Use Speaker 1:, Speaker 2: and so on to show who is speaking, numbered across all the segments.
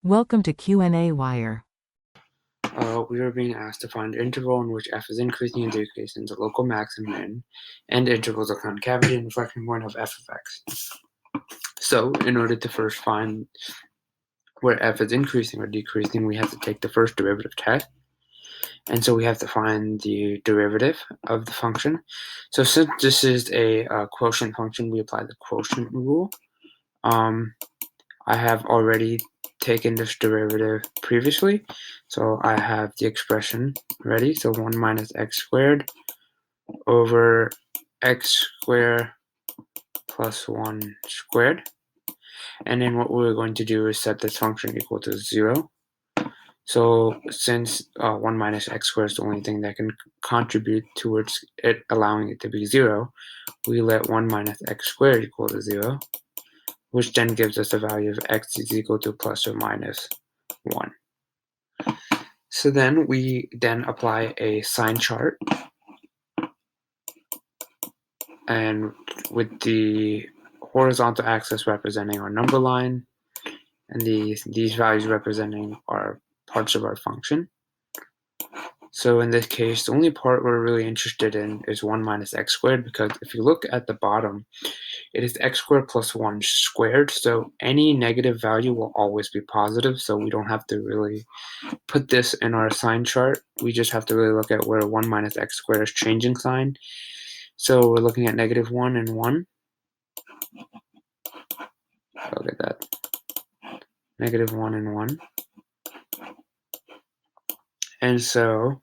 Speaker 1: Welcome to qnawire.
Speaker 2: We are being asked to find the interval in which f is increasing and decreasing, the local max and min, and intervals of concavity and inflection point of f of x. So, in order to first find where f is increasing or decreasing, we have to take the first derivative test. And so we have to find the derivative of the function. So since this is a quotient function, we apply the quotient rule. I have already taken this derivative previously, so I have the expression ready. So 1 minus x squared over x squared plus 1 squared. And then what we're going to do is set this function equal to 0. So since 1 minus x squared is the only thing that can contribute towards it allowing it to be 0, we let 1 minus x squared equal to 0, which then gives us a value of x is equal to plus or minus 1. So then we apply a sign chart, and with the horizontal axis representing our number line and these values representing our parts of our function. So in this case, the only part we're really interested in is 1 minus x squared, because if you look at the bottom, it is x squared plus 1 squared, so any negative value will always be positive, so we don't have to really put this in our sign chart. We just have to really look at where 1 minus x squared is changing sign. So we're looking at negative 1 and 1. Look at that. Negative 1 and 1. And so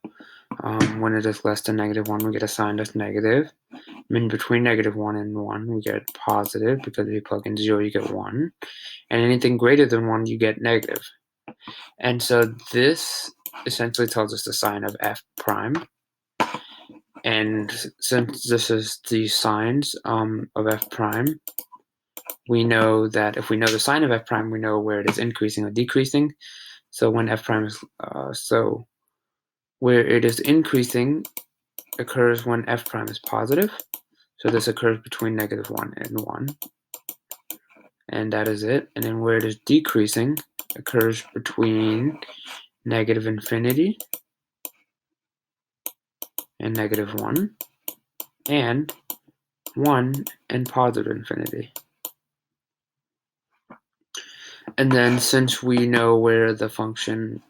Speaker 2: when it is less than negative 1, we get a sign that's negative. In between negative 1 and 1, we get positive, because if you plug in 0, you get 1. And anything greater than 1, you get negative. And so this essentially tells us the sign of f prime. And since this is the signs of f prime, we know that if we know the sign of f prime, we know where it is increasing or decreasing. So when f prime is where it is increasing occurs when f prime is positive. So this occurs between negative 1 and 1. And that is it. And then where it is decreasing occurs between negative infinity and negative 1, and 1 and positive infinity. And then since we know where the function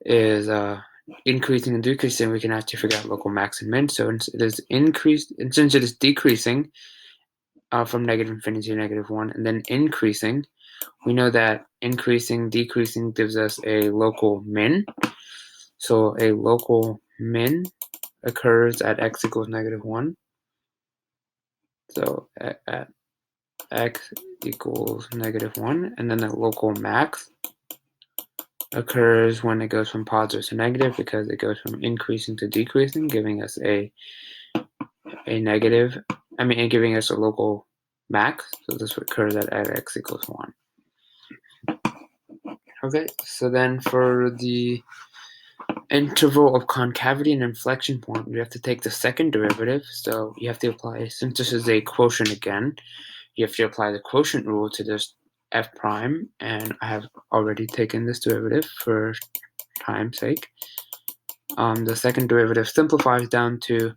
Speaker 2: is increasing and decreasing, we can actually figure out local max and min. So it is increased, and since it is decreasing from negative infinity to negative 1, and then increasing, we know that increasing, decreasing gives us a local min. So a local min occurs at x equals negative 1. So at x equals negative 1, and then the local max occurs when it goes from positive to negative, because it goes from increasing to decreasing, giving us giving us a local max. So this occurs at x equals 1. Okay, so then for the interval of concavity and inflection point, we have to take the second derivative. So you have to apply, since this is a quotient again, you have to apply the quotient rule to this f prime, and I have already taken this derivative for time's sake. The second derivative simplifies down to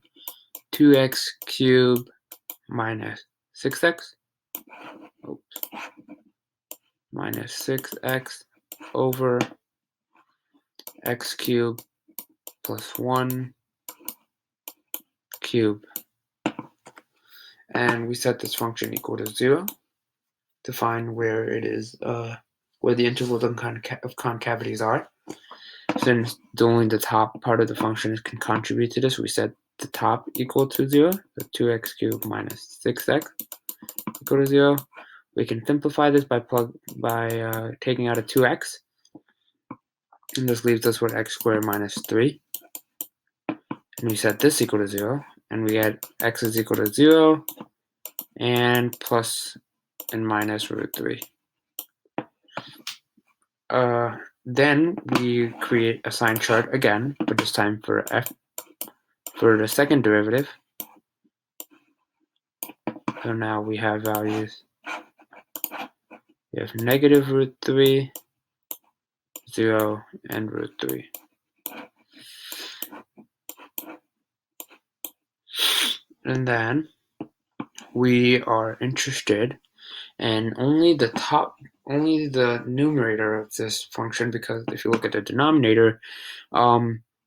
Speaker 2: 2x cubed minus 6x minus 6x over x cubed plus 1 cubed. And we set this function equal to 0 to find where it is, where the intervals of concavities are. Since only the top part of the function can contribute to this, we set the top equal to 0, so 2x cubed minus 6x equal to 0. We can simplify this by taking out a 2x, and this leaves us with x squared minus 3. And we set this equal to 0, and we get x is equal to 0 and plus and minus root 3. Then we create a sign chart again, but this time for the second derivative. So now we have values. you have negative root 3, 0, and root 3. And then we are interested in only the numerator of this function, because if you look at the denominator,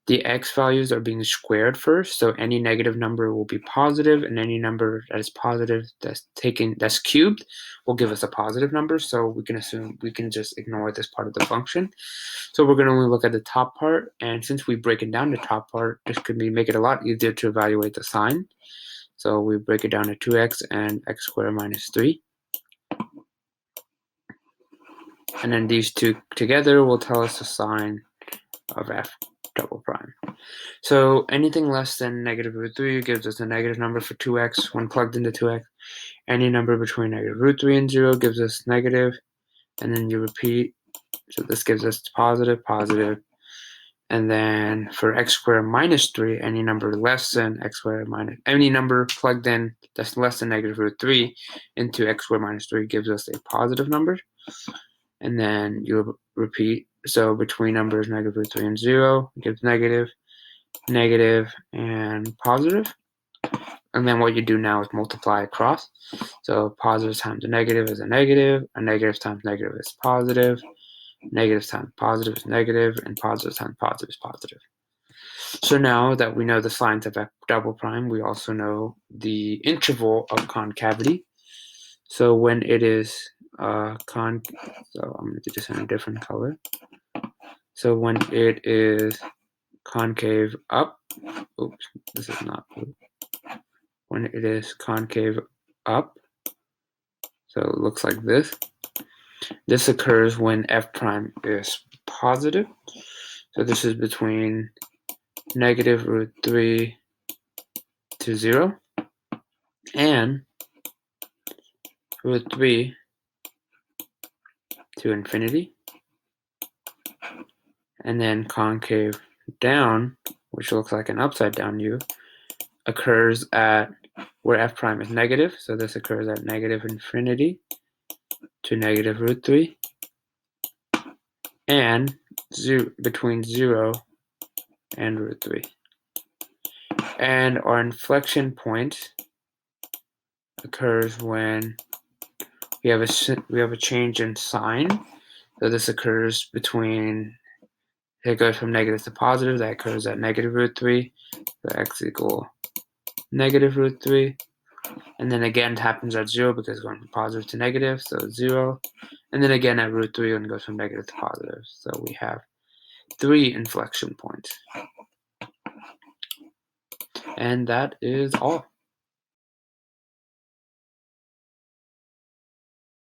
Speaker 2: the x values are being squared first, so any negative number will be positive, and any number that is positive that's cubed will give us a positive number. So we can just ignore this part of the function. So we're going to only look at the top part, and since we break down the top part, this could make it a lot easier to evaluate the sign. So we break it down to 2x and x squared minus 3. And then these two together will tell us the sign of f double prime. So anything less than negative root 3 gives us a negative number for 2x when plugged into 2x. Any number between negative root 3 and 0 gives us negative, and then you repeat. So this gives us positive, positive. And then for x squared minus 3, any number less than x squared minus, any number plugged in that's less than negative root 3 into x squared minus 3 gives us a positive number. And then you repeat. So between numbers negative root 3 and 0 gives negative, negative, and positive. And then what you do now is multiply across. So positive times a negative is a negative times negative is positive, negative times positive is negative, and positive times positive is positive. So now that we know the signs of f double prime, we also know the interval of concavity. So when it is so I'm going to do this in a different color. So when it is concave up, oops, this is not blue. When it is concave up, so it looks like this. This occurs when f prime is positive. So this is between negative root 3 to 0 and root 3 to infinity. And then concave down, which looks like an upside down U, occurs at where f prime is negative. So this occurs at negative infinity to negative root 3 and between 0 and root 3. And our inflection point occurs when we have a change in sign. So this occurs between, it goes from negative to positive, that occurs at negative root 3, so x equal negative root 3. And then again it happens at 0 because it's going from positive to negative, so 0. And then again at root 3 when it goes from negative to positive. So we have 3 inflection points. And that is all.